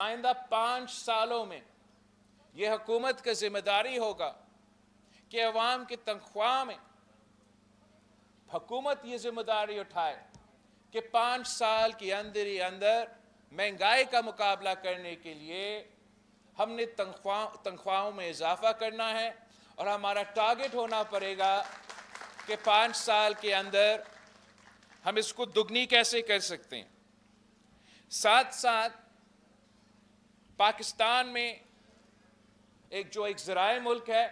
آئندہ 5 سالوں میں یہ حکومت کا ذمہ داری ہوگا کہ عوام کی تنخواہ میں حکومت یہ ذمہ داری اٹھائے کہ 5 سال کے اندر ہی اندر مہنگائی کا مقابلہ کرنے کے لیے ہم نے تنخواہوں میں اضافہ کرنا ہے، اور ہمارا ٹارگٹ ہونا پڑے گا کہ 5 سال کے اندر ہم اس کو دگنی کیسے کر سکتے ہیں۔ ساتھ ساتھ پاکستان میں ایک زرعی ملک ہے،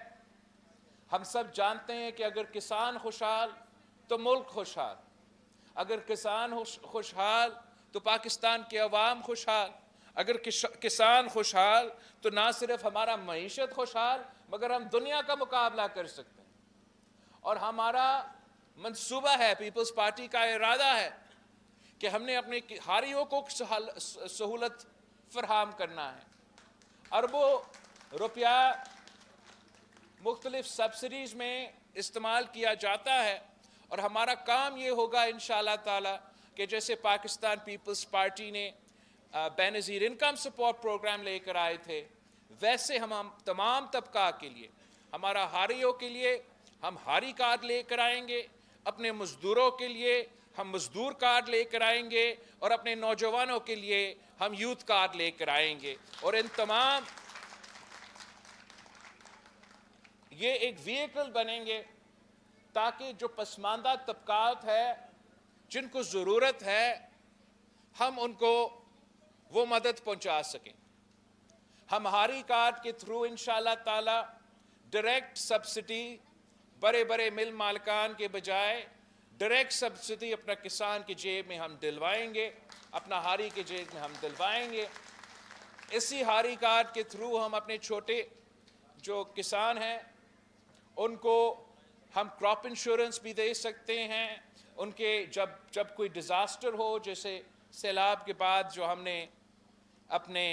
ہم سب جانتے ہیں کہ اگر کسان خوشحال تو ملک خوشحال، اگر کسان خوشحال تو پاکستان کے عوام خوشحال، اگر کسان خوشحال تو نہ صرف ہمارا معیشت خوشحال مگر ہم دنیا کا مقابلہ کر سکتے ہیں۔ اور ہمارا منصوبہ ہے، پیپلز پارٹی کا ارادہ ہے کہ ہم نے اپنے ہاریوں کو سہولت فراہم کرنا ہے۔ اربوں روپیہ مختلف سبسڈیز میں استعمال کیا جاتا ہے، اور ہمارا کام یہ ہوگا انشاءاللہ تعالی کہ جیسے پاکستان پیپلز پارٹی نے بے نظیر انکم سپورٹ پروگرام لے کر آئے تھے، ویسے ہم تمام طبقہ کے لیے، ہمارا ہاریوں کے لیے ہم ہاری کارڈ لے کر آئیں گے، اپنے مزدوروں کے لیے ہم مزدور کارڈ لے کر آئیں گے، اور اپنے نوجوانوں کے لیے ہم یوتھ کارڈ لے کر آئیں گے، اور ان تمام یہ ایک وہیکل بنیں گے تاکہ جو پسماندہ طبقات ہے جن کو ضرورت ہے ہم ان کو وہ مدد پہنچا سکیں۔ ہم ہاری کارڈ کے تھرو انشاءاللہ تعالی ڈائریکٹ سبسڈی بڑے بڑے مل مالکان کے بجائے ڈائریکٹ سبسڈی اپنا کسان کی جیب میں ہم دلوائیں گے، اپنا ہاری کے جیب میں ہم دلوائیں گے۔ اسی ہاری کارڈ کے تھرو ہم اپنے چھوٹے جو کسان ہیں ان کو ہم کراپ انشورنس بھی دے سکتے ہیں، ان کے جب کوئی ڈیزاسٹر ہو، جیسے سیلاب کے بعد جو ہم نے اپنے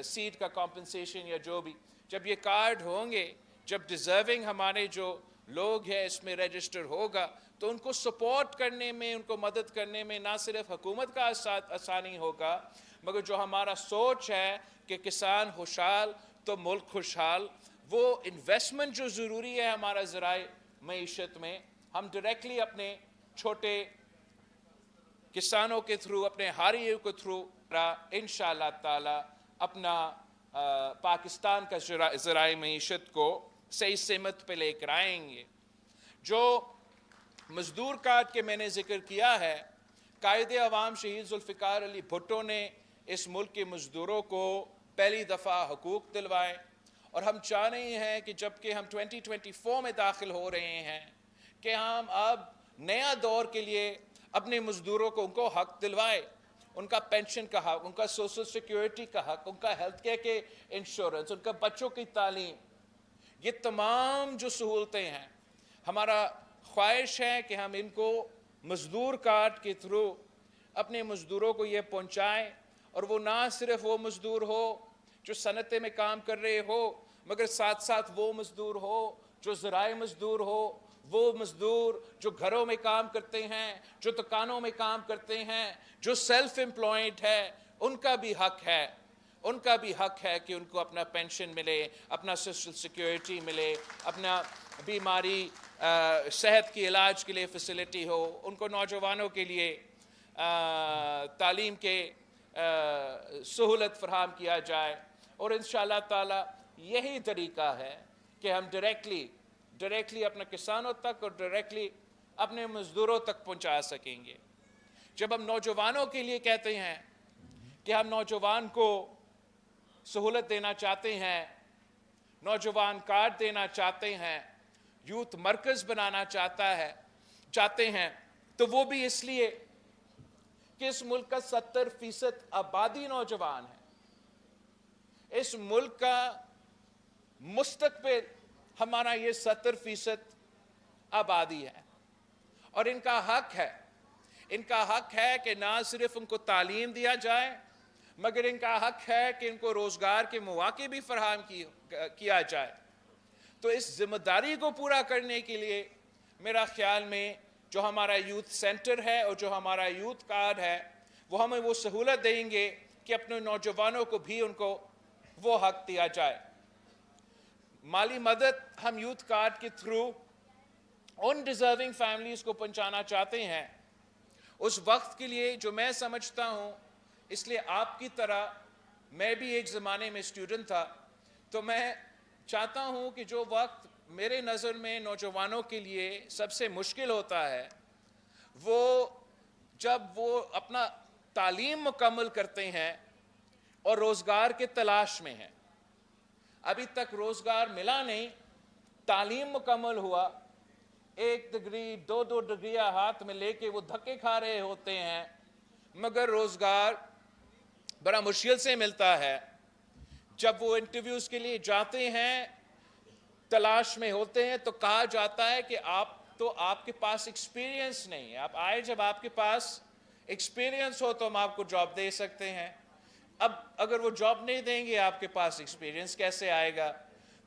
سیڈ کا کمپنسیشن یا جو بھی، جب یہ کارڈ ہوں گے، جب ڈیزرونگ ہمارے جو لوگ ہیں اس میں رجسٹر ہوگا تو ان کو سپورٹ کرنے میں، ان کو مدد کرنے میں نہ صرف حکومت کا آسانی ہوگا مگر جو ہمارا سوچ ہے کہ کسان خوشحال تو ملک خوشحال، وہ انویسٹمنٹ جو ضروری ہے ہمارا زرعی معیشت میں، ہم ڈائریکٹلی اپنے چھوٹے کسانوں کے تھرو، اپنے ہاریوں کے تھرو انشاءاللہ تعالی اپنا پاکستان کا زرعی معیشت کو صحیح سمت پہ لے کر آئیں گے۔ جو مزدور کارڈ کے میں نے ذکر کیا ہے، قائد عوام شہید ذوالفقار علی بھٹو نے اس ملک کے مزدوروں کو پہلی دفعہ حقوق دلوائے، اور ہم چاہ رہے ہیں کہ جبکہ ہم 2024 میں داخل ہو رہے ہیں کہ ہم اب نیا دور کے لیے اپنے مزدوروں کو ان کو حق دلوائے، ان کا پینشن کا حق، ان کا سوشل سیکیورٹی کا حق، ان کا ہیلتھ کیئر کے انشورنس، ان کا بچوں کی تعلیم، یہ تمام جو سہولتیں ہیں ہمارا خواہش ہے کہ ہم ان کو مزدور کارڈ کے تھرو اپنے مزدوروں کو یہ پہنچائیں، اور وہ نہ صرف وہ مزدور ہو جو صنعتیں میں کام کر رہے ہو مگر ساتھ ساتھ وہ مزدور ہو جو زرعی مزدور ہو، وہ مزدور جو گھروں میں کام کرتے ہیں، جو دکانوں میں کام کرتے ہیں، جو سیلف امپلائڈ ہے، ان کا بھی حق ہے، ان کا بھی حق ہے کہ ان کو اپنا پینشن ملے، اپنا سوشل سیکیورٹی ملے، اپنا بیماری صحت کی علاج کے لیے فیسلٹی ہو، ان کو نوجوانوں کے لیے تعلیم کے سہولت فراہم کیا جائے، اور انشاءاللہ تعالی یہی طریقہ ہے کہ ہم ڈائریکٹلی اپنے کسانوں تک اور ڈائریکٹلی اپنے مزدوروں تک پہنچا سکیں گے۔ جب ہم نوجوانوں کے لیے کہتے ہیں کہ ہم نوجوان کو سہولت دینا چاہتے ہیں، نوجوان کارڈ دینا چاہتے ہیں، یوتھ مرکز بنانا چاہتے ہیں، تو وہ بھی اس لیے کہ اس ملک کا 70% آبادی نوجوان ہے۔ اس ملک کا مستقبل ہمارا یہ 70% آبادی ہے، اور ان کا حق ہے کہ نہ صرف ان کو تعلیم دیا جائے مگر ان کا حق ہے کہ ان کو روزگار کے مواقع بھی فراہم کیا جائے۔ تو اس ذمہ داری کو پورا کرنے کے لیے میرا خیال میں جو ہمارا یوتھ سینٹر ہے اور جو ہمارا یوتھ کارڈ ہے وہ ہمیں وہ سہولت دیں گے کہ اپنے نوجوانوں کو بھی ان کو وہ حق دیا جائے۔ مالی مدد ہم یوتھ کارڈ کے تھرو ان ڈیزرونگ فیملیز کو پہنچانا چاہتے ہیں۔ اس وقت کے لیے جو میں سمجھتا ہوں، اس لیے آپ کی طرح میں بھی ایک زمانے میں اسٹوڈنٹ تھا، تو میں چاہتا ہوں کہ جو وقت میرے نظر میں نوجوانوں کے لیے سب سے مشکل ہوتا ہے، وہ جب وہ اپنا تعلیم مکمل کرتے ہیں اور روزگار کے تلاش میں ہیں۔ ابھی تک روزگار ملا نہیں، تعلیم مکمل ہوا، 1 ڈگری 2 ڈگریاں ہاتھ میں لے کے وہ دھکے کھا رہے ہوتے ہیں، مگر روزگار بڑا مشکل سے ملتا ہے۔ جب وہ انٹرویوز کے لیے جاتے ہیں، تلاش میں ہوتے ہیں، تو کہا جاتا ہے کہ آپ کے پاس ایکسپیرینس نہیں ہے، آپ آئے جب آپ کے پاس ایکسپیرینس ہو تو ہم آپ کو جاب دے سکتے ہیں۔ اب اگر وہ جاب نہیں دیں گے، آپ کے پاس ایکسپیرینس کیسے آئے گا؟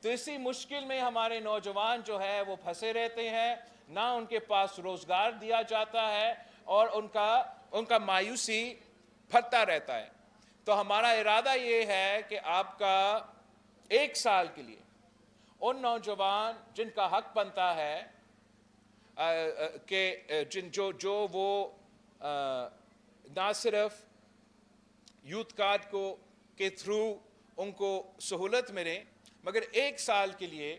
تو اسی مشکل میں ہمارے نوجوان جو ہے وہ پھنسے رہتے ہیں، نہ ان کے پاس روزگار دیا جاتا ہے اور ان کا مایوسی پھٹتا رہتا ہے۔ تو ہمارا ارادہ یہ ہے کہ آپ کا 1 سال کے لیے ان نوجوان جن کا حق بنتا ہے کہ جو وہ نہ صرف یوتھ کارڈ کے تھرو ان کو سہولت ملے، مگر 1 سال کے لیے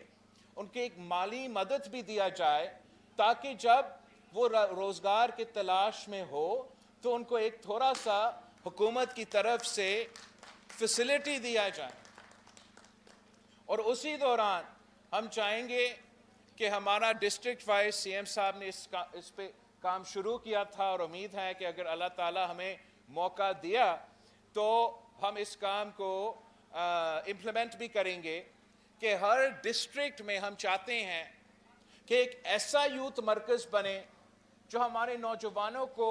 ان کے ایک مالی مدد بھی دیا جائے، تاکہ جب وہ روزگار کے تلاش میں ہو تو ان کو ایک تھوڑا سا حکومت کی طرف سے فیسلٹی دیا جائے۔ اور اسی دوران ہم چاہیں گے کہ ہمارا ڈسٹرکٹ وائز سی ایم صاحب نے اس پہ کام شروع کیا تھا، اور امید ہے کہ اگر اللہ تعالیٰ ہمیں موقع دیا تو ہم اس کام کو امپلیمنٹ بھی کریں گے کہ ہر ڈسٹرکٹ میں ہم چاہتے ہیں کہ ایک ایسا یوتھ مرکز بنے جو ہمارے نوجوانوں کو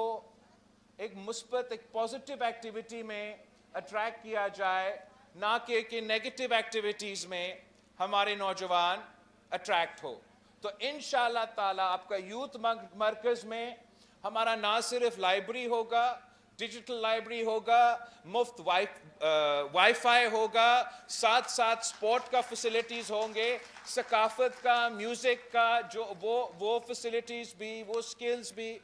ایک مثبت، ایک پازیٹیو ایکٹیویٹی میں اٹریکٹ کیا جائے، نہ کہ نیگیٹیو ایکٹیویٹیز میں ہمارے نوجوان اٹریکٹ ہو۔ تو انشاءاللہ تعالیٰ آپ کا یوتھ مرکز میں ہمارا نہ صرف لائبریری ہوگا، ڈیجیٹل لائبریری ہوگا، مفت وائی فائی ہوگا، ساتھ ساتھ سپورٹ کا فیسلٹیز ہوں گے، ثقافت کا، میوزک کا، جو وہ فیسلٹیز بھی، وہ سکلز بھی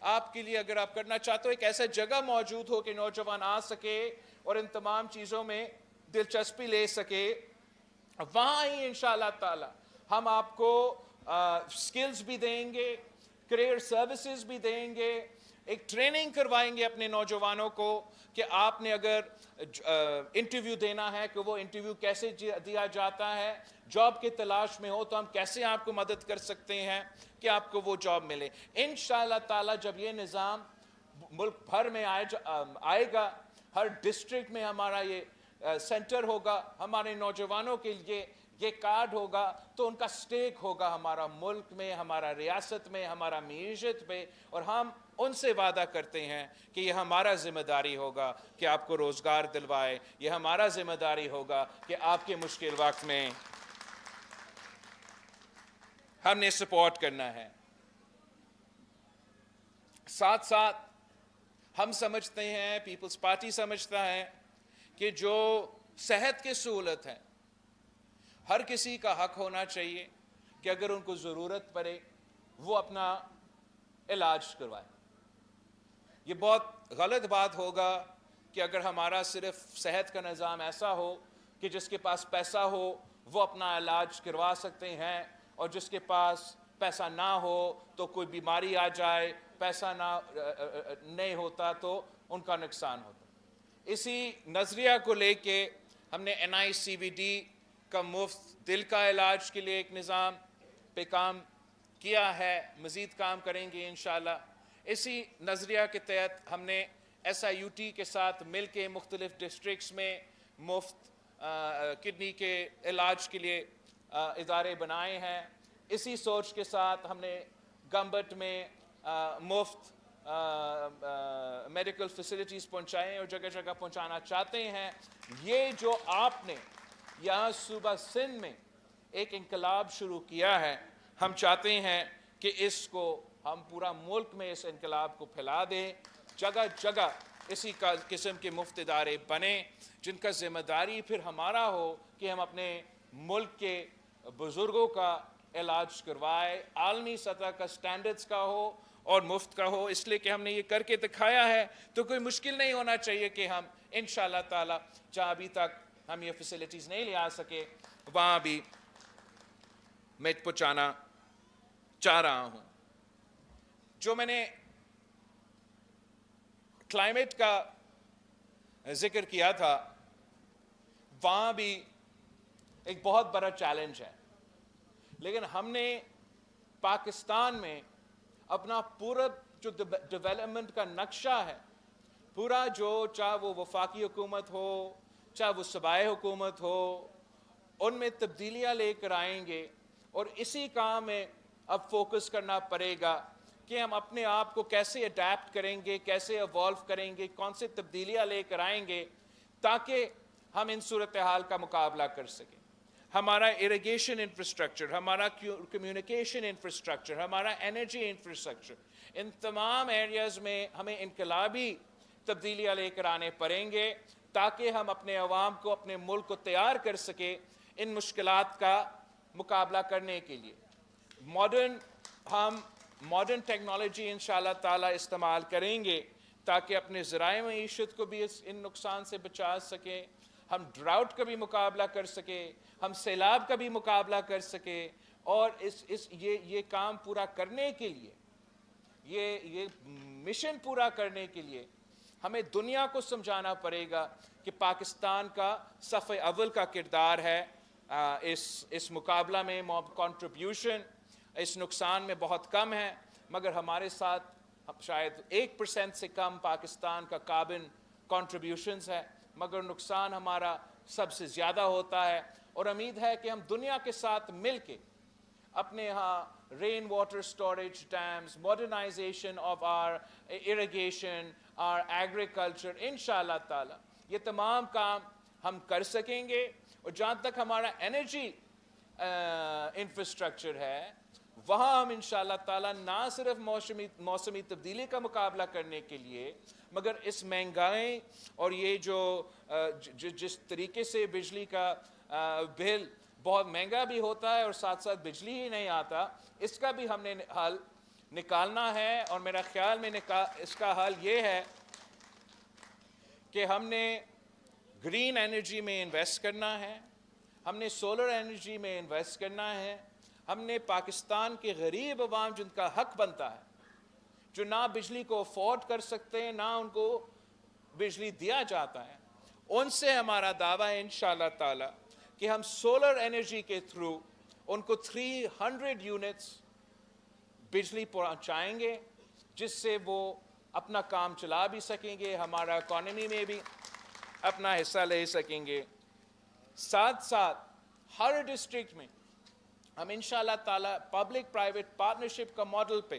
آپ کے لیے اگر آپ کرنا چاہتے ہو، ایک ایسا جگہ موجود ہو کہ نوجوان آ سکے اور ان تمام چیزوں میں دلچسپی لے سکے، وہاں ہی انشاءاللہ تعالی ہم آپ کو سکلز بھی دیں گے، کریئر سروسز بھی دیں گے، ایک ٹریننگ کروائیں گے اپنے نوجوانوں کو کہ آپ نے اگر انٹرویو دینا ہے کہ وہ انٹرویو کیسے دیا جاتا ہے، جاب کے تلاش میں ہو تو ہم کیسے آپ کو مدد کر سکتے ہیں کہ آپ کو وہ جاب ملے۔ انشاءاللہ تعالی جب یہ نظام ملک بھر میں آئے گا، ہر ڈسٹرکٹ میں ہمارا یہ سینٹر ہوگا، ہمارے نوجوانوں کے لیے یہ کارڈ ہوگا، تو ان کا سٹیک ہوگا ہمارا ملک میں، ہمارا ریاست میں، ہمارا معیشت میں، اور ہم ان سے وعدہ کرتے ہیں کہ یہ ہمارا ذمہ داری ہوگا کہ آپ کو روزگار دلوائے، یہ ہمارا ذمہ داری ہوگا کہ آپ کے مشکل وقت میں ہم نے سپورٹ کرنا ہے۔ ساتھ ساتھ ہم سمجھتے ہیں، پیپلز پارٹی سمجھتا ہے کہ جو صحت کی سہولت ہے، ہر کسی کا حق ہونا چاہیے کہ اگر ان کو ضرورت پڑے وہ اپنا علاج کروائے۔ یہ بہت غلط بات ہوگا کہ اگر ہمارا صرف صحت کا نظام ایسا ہو کہ جس کے پاس پیسہ ہو وہ اپنا علاج کروا سکتے ہیں، اور جس کے پاس پیسہ نہ ہو تو کوئی بیماری آ جائے، پیسہ نہیں ہوتا تو ان کا نقصان ہوتا۔ اسی نظریہ کو لے کے ہم نے NICVD کا مفت دل کا علاج کے لیے ایک نظام پہ کام کیا ہے، مزید کام کریں گے انشاءاللہ۔ اسی نظریہ کے تحت ہم نے SIUT کے ساتھ مل کے مختلف ڈسٹرکٹس میں مفت کڈنی کے علاج کے لیے ادارے بنائے ہیں۔ اسی سوچ کے ساتھ ہم نے گمبٹ میں مفت میڈیکل فیسلٹیز پہنچائے ہیں اور جگہ جگہ پہنچانا چاہتے ہیں۔ یہ جو آپ نے یہاں صوبہ سندھ میں ایک انقلاب شروع کیا ہے، ہم چاہتے ہیں کہ اس کو ہم پورا ملک میں اس انقلاب کو پھیلا دیں، جگہ جگہ اسی قسم کے مفت ادارے بنیں جن کا ذمہ داری پھر ہمارا ہو کہ ہم اپنے ملک کے بزرگوں کا علاج کروائے، عالمی سطح کا سٹینڈرڈز کا ہو اور مفت کا ہو، اس لیے کہ ہم نے یہ کر کے دکھایا ہے تو کوئی مشکل نہیں ہونا چاہیے کہ ہم انشاءاللہ تعالی جہاں ابھی تک ہم یہ فیسلٹیز نہیں لے آ سکے وہاں بھی میں پہنچانا چاہ رہا ہوں۔ جو میں نے کلائمیٹ کا ذکر کیا تھا وہاں بھی ایک بہت بڑا چیلنج ہے، لیکن ہم نے پاکستان میں اپنا پورا جو ڈیولپمنٹ کا نقشہ ہے پورا، جو چاہے وہ وفاقی حکومت ہو چاہے وہ صوبائی حکومت ہو، ان میں تبدیلیاں لے کر آئیں گے، اور اسی کام میں اب فوکس کرنا پڑے گا کہ ہم اپنے آپ کو کیسے اڈیپٹ کریں گے، کیسے ایوالو کریں گے، کون سے تبدیلیاں لے کر آئیں گے تاکہ ہم ان صورتحال کا مقابلہ کر سکیں۔ ہمارا اریگیشن انفراسٹرکچر، ہمارا کمیونیکیشن انفراسٹرکچر، ہمارا انرجی انفراسٹرکچر، ان تمام ایریاز میں ہمیں انقلابی تبدیلیاں لے کر آنے پڑیں گے تاکہ ہم اپنے عوام کو، اپنے ملک کو تیار کر سکیں ان مشکلات کا مقابلہ کرنے کے لیے۔ ہم ماڈرن ٹیکنالوجی انشاءاللہ تعالی استعمال کریں گے تاکہ اپنے ذرائع معیشت کو بھی ان نقصان سے بچا سکیں، ہم ڈراؤٹ کا بھی مقابلہ کر سکیں، ہم سیلاب کا بھی مقابلہ کر سکیں، اور یہ کام پورا کرنے کے لیے، یہ مشن پورا کرنے کے لیے ہمیں دنیا کو سمجھانا پڑے گا کہ پاکستان کا صف اول کا کردار ہے اس مقابلہ میں۔ کنٹریبیوشن اس نقصان میں بہت کم ہے، مگر ہمارے ساتھ شاید 1% سے کم پاکستان کا کاربن کنٹریبیوشنز ہے، مگر نقصان ہمارا سب سے زیادہ ہوتا ہے، اور امید ہے کہ ہم دنیا کے ساتھ مل کے اپنے ہاں rain water storage dams, modernisation of or irrigation, or agriculture, انشاءاللہ تعالی یہ تمام کام ہم کر سکیں گے۔ اور جہاں تک ہمارا انرجی انفراسٹرکچر ہے وہاں ہم انشاءاللہ تعالی نہ صرف موسمی تبدیلی کا مقابلہ کرنے کے لیے، مگر اس مہنگائی اور یہ جس طریقے سے بجلی کا بل بہت مہنگا بھی ہوتا ہے اور ساتھ ساتھ بجلی ہی نہیں آتا، اس کا بھی ہم نے حل نکالنا ہے۔ اور میرا خیال میں اس کا حل یہ ہے کہ ہم نے گرین انرجی میں انویسٹ کرنا ہے، ہم نے سولر انرجی میں انویسٹ کرنا ہے، ہم نے پاکستان کے غریب عوام جن کا حق بنتا ہے، جو نہ بجلی کو افورڈ کر سکتے ہیں، نہ ان کو بجلی دیا جاتا ہے، ان سے ہمارا دعویٰ ہے انشاءاللہ تعالی کہ ہم سولر انرجی کے تھرو ان کو 300 یونٹس بجلی پہنچائیں گے، جس سے وہ اپنا کام چلا بھی سکیں گے، ہمارا اکانومی میں بھی اپنا حصہ لے سکیں گے۔ ساتھ ساتھ ہر ڈسٹرکٹ میں ہم انشاءاللہ تعالی پبلک پرائیویٹ پارٹنرشپ کا ماڈل پہ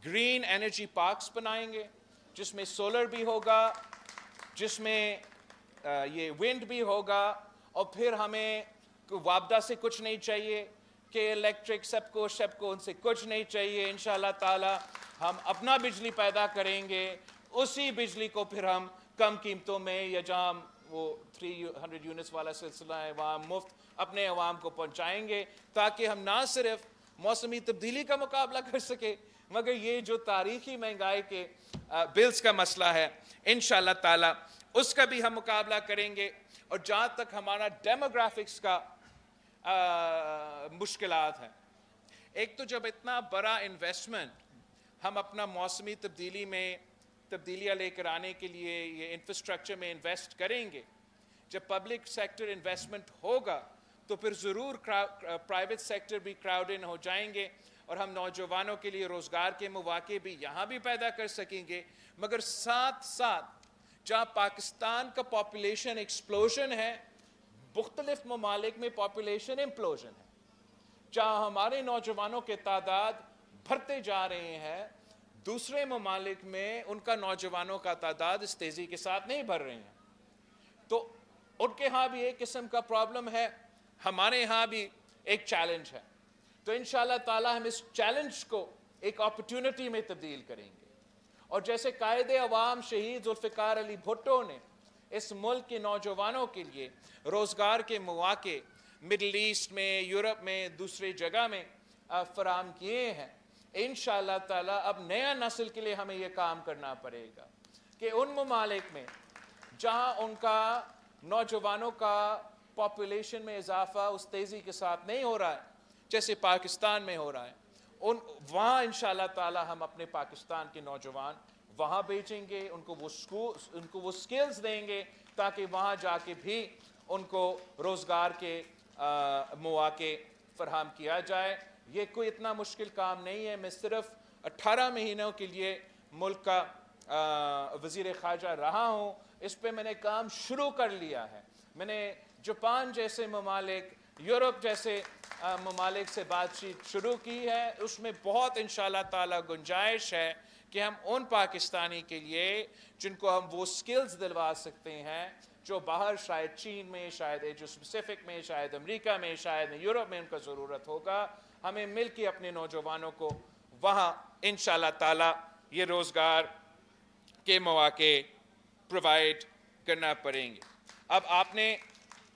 گرین انرجی پارکس بنائیں گے، جس میں سولر بھی ہوگا، جس میں یہ ونڈ بھی ہوگا، اور پھر ہمیں وابدہ سے کچھ نہیں چاہیے کہ الیکٹرک سب کو ان سے کچھ نہیں چاہیے۔ انشاءاللہ تعالی ہم اپنا بجلی پیدا کریں گے، اسی بجلی کو پھر ہم کم قیمتوں میں، یا جہاں وہ 300 یونٹس والا سلسلہ ہے وہاں مفت اپنے عوام کو پہنچائیں گے، تاکہ ہم نہ صرف موسمی تبدیلی کا مقابلہ کر سکے، مگر یہ جو تاریخی مہنگائی کے بلز کا مسئلہ ہے انشاءاللہ تعالی اس کا بھی ہم مقابلہ کریں گے۔ اور جہاں تک ہمارا ڈیموگرافکس کا مشکلات ہیں، ایک تو جب اتنا بڑا انویسٹمنٹ ہم اپنا موسمی تبدیلیاں لے کر آنے کے لیے یہ انفراسٹرکچر میں انویسٹ کریں گے، جب پبلک سیکٹر انویسٹمنٹ ہوگا تو پھر ضرور پرائیویٹ سیکٹر بھی کراؤڈ ان ہو جائیں گے، اور ہم نوجوانوں کے لیے روزگار کے مواقع بھی یہاں بھی پیدا کر سکیں گے۔ مگر ساتھ ساتھ جہاں پاکستان کا پاپولیشن ایکسپلوژن ہے، مختلف ممالک میں پاپولیشن امپلوژن ہے، جہاں ہمارے نوجوانوں کے تعداد بڑھتے جا رہے ہیں، دوسرے ممالک میں ان کا نوجوانوں کا تعداد اس تیزی کے ساتھ نہیں بڑھ رہے ہیں، تو ان کے ہاں بھی ایک قسم کا پرابلم ہے، ہمارے ہاں بھی ایک چیلنج ہے۔ تو انشاءاللہ تعالی ہم اس چیلنج کو ایک اپرچونٹی میں تبدیل کریں گے، اور جیسے قائد عوام شہید ذوالفقار علی بھٹو نے اس ملک کے نوجوانوں کے لیے روزگار کے مواقع مڈل ایسٹ میں، یورپ میں، دوسری جگہ میں فراہم کیے ہیں، انشاءاللہ تعالیٰ اب نیا نسل کے لیے ہمیں یہ کام کرنا پڑے گا کہ ان ممالک میں جہاں ان کا نوجوانوں کا پاپولیشن میں اضافہ اس تیزی کے ساتھ نہیں ہو رہا ہے جیسے پاکستان میں ہو رہا ہے، وہاں انشاءاللہ تعالی ہم اپنے پاکستان کے نوجوان وہاں بھیجیں گے، ان کو وہ سکلز دیں گے تاکہ وہاں جا کے بھی ان کو روزگار کے مواقع فراہم کیا جائے۔ یہ کوئی اتنا مشکل کام نہیں ہے، میں صرف 18 مہینوں کے لیے ملک کا وزیر خارجہ رہا ہوں، اس پہ میں نے کام شروع کر لیا ہے۔ میں نے جاپان جیسے ممالک، یورپ جیسے ممالک سے بات چیت شروع کی ہے، اس میں بہت انشاءاللہ تعالی گنجائش ہے کہ ہم ان پاکستانی کے لیے جن کو ہم وہ سکلز دلوا سکتے ہیں جو باہر شاید چین میں، شاید ایشیا پیسیفک میں، شاید امریکہ میں، شاید یورپ میں ان کا ضرورت ہوگا، ہمیں مل کے اپنے نوجوانوں کو وہاں انشاءاللہ تعالی یہ روزگار کے مواقع پرووائڈ کرنا پڑیں گے۔ اب آپ نے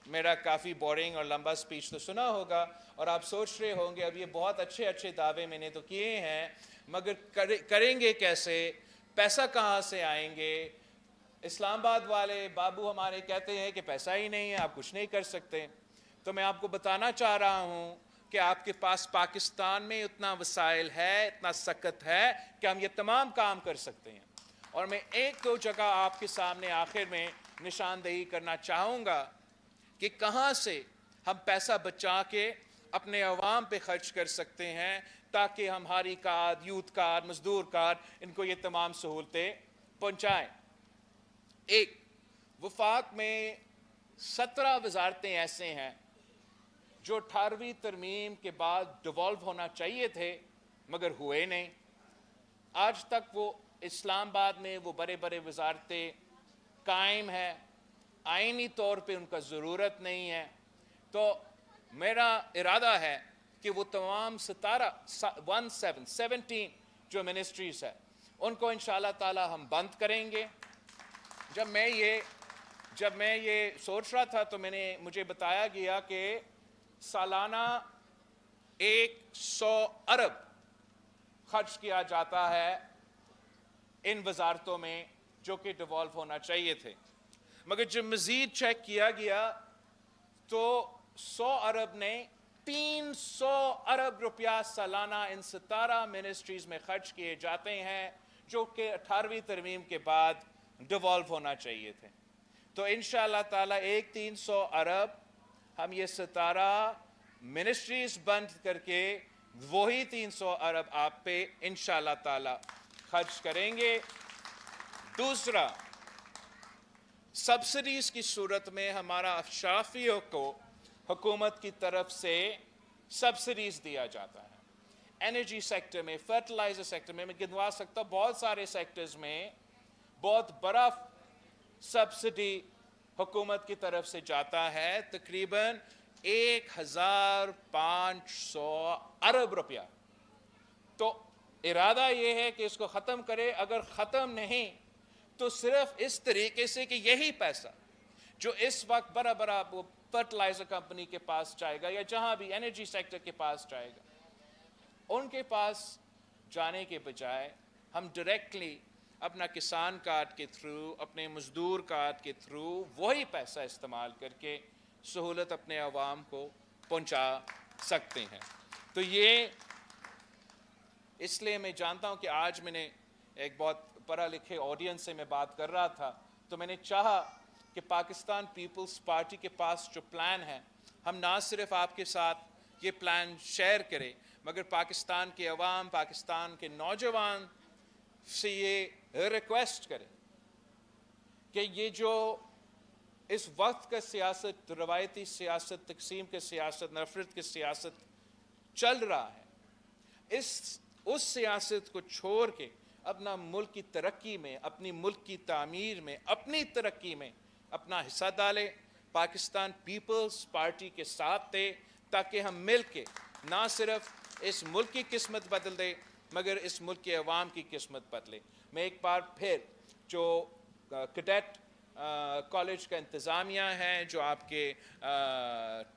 میرا کافی بورنگ اور لمبا سپیچ تو سنا ہوگا اور آپ سوچ رہے ہوں گے اب یہ بہت اچھے دعوے میں نے تو کیے ہیں مگر کریں گے کیسے، پیسہ کہاں سے آئیں گے؟ اسلام آباد والے بابو ہمارے کہتے ہیں کہ پیسہ ہی نہیں ہے، آپ کچھ نہیں کر سکتے۔ تو میں آپ کو بتانا چاہ رہا ہوں کہ آپ کے پاس پاکستان میں اتنا وسائل ہے، اتنا سکت ہے کہ ہم یہ تمام کام کر سکتے ہیں۔ اور میں ایک دو جگہ آپ کے سامنے آخر میں نشاندہی کرنا چاہوں گا کہ کہاں سے ہم پیسہ بچا کے اپنے عوام پہ خرچ کر سکتے ہیں تاکہ ہماری کارڈ، یوتھ کارڈ، مزدور کارڈ ان کو یہ تمام سہولتیں پہنچائیں۔ ایک، وفاق میں 17 وزارتیں ایسے ہیں جو 18ویں ترمیم کے بعد ڈیوالو ہونا چاہیے تھے مگر ہوئے نہیں۔ آج تک وہ اسلام آباد میں وہ بڑے وزارتیں قائم ہیں، آئینی طور پہ ان کا ضرورت نہیں ہے۔ تو میرا ارادہ ہے کہ وہ تمام 17 جو منسٹریز ہے ان کو انشاءاللہ تعالی ہم بند کریں گے۔ جب میں یہ سوچ رہا تھا تو مجھے بتایا گیا کہ سالانہ 100 ارب خرچ کیا جاتا ہے ان وزارتوں میں جو کہ ڈیوالو ہونا چاہیے تھے، مگر جب مزید چیک کیا گیا تو 100 ارب نے 300 ارب روپیہ سالانہ ان 17 منسٹریز میں خرچ کیے جاتے ہیں جو کہ 18ویں ترمیم کے بعد ڈیوالو ہونا چاہیے تھے۔ تو انشاءاللہ تعالی 300 ارب ہم یہ 17 منسٹریز بند کر کے وہی 300 ارب آپ پہ انشاءاللہ تعالی خرچ کریں گے۔ دوسرا، سبسڈیز کی صورت میں ہمارا اشرافیوں کو حکومت کی طرف سے سبسڈیز دیا جاتا ہے۔ انرجی سیکٹر میں، فرٹیلائزر سیکٹر میں گنوا سکتا ہوں، بہت سارے سیکٹرز میں بہت بڑا سبسڈی حکومت کی طرف سے جاتا ہے، تقریباً 1500 ارب روپیہ۔ تو ارادہ یہ ہے کہ اس کو ختم کرے، اگر ختم نہیں تو صرف اس طریقے سے کہ یہی پیسہ جو اس وقت بڑا وہ فرٹیلائزر کمپنی کے پاس جائے گا یا جہاں بھی انرجی سیکٹر کے پاس جائے گا، ان کے پاس جانے کے بجائے ہم ڈائریکٹلی اپنا کسان کارڈ کے تھرو، اپنے مزدور کارڈ کے تھرو وہی پیسہ استعمال کر کے سہولت اپنے عوام کو پہنچا سکتے ہیں۔ تو یہ اس لیے میں جانتا ہوں کہ آج میں نے ایک بہت پڑھا لکھے آڈینس سے میں بات کر رہا تھا، تو میں نے چاہا کہ پاکستان پیپلز پارٹی کے پاس جو پلان ہے ہم نہ صرف آپ کے ساتھ یہ پلان شیئر کریں مگر پاکستان کے عوام، پاکستان کے نوجوان سے یہ ریکویسٹ کریں کہ یہ جو اس وقت کا سیاست، روایتی سیاست، تقسیم کے سیاست، نفرت کے سیاست چل رہا ہے، اس سیاست کو چھوڑ کے اپنا ملک کی ترقی میں، اپنی ملک کی تعمیر میں، اپنی ترقی میں اپنا حصہ ڈالے۔ پاکستان پیپلز پارٹی کے ساتھ دے تاکہ ہم مل کے نہ صرف اس ملک کی قسمت بدل دے مگر اس ملک کے عوام کی قسمت بدلے۔ میں ایک بار پھر جو کیڈٹ کالج کا انتظامیہ ہے، جو آپ کے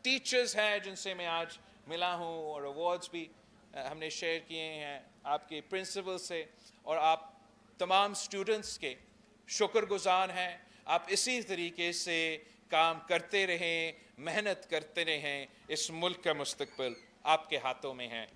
ٹیچرز ہیں جن سے میں آج ملا ہوں، اور ایوارڈز بھی ہم نے شیئر کیے ہیں آپ کے پرنسپل سے، اور آپ تمام اسٹوڈنٹس کے شکر گزار ہیں. آپ اسی طریقے سے کام کرتے رہیں، محنت کرتے رہیں. اس ملک کا مستقبل آپ کے ہاتھوں میں ہے.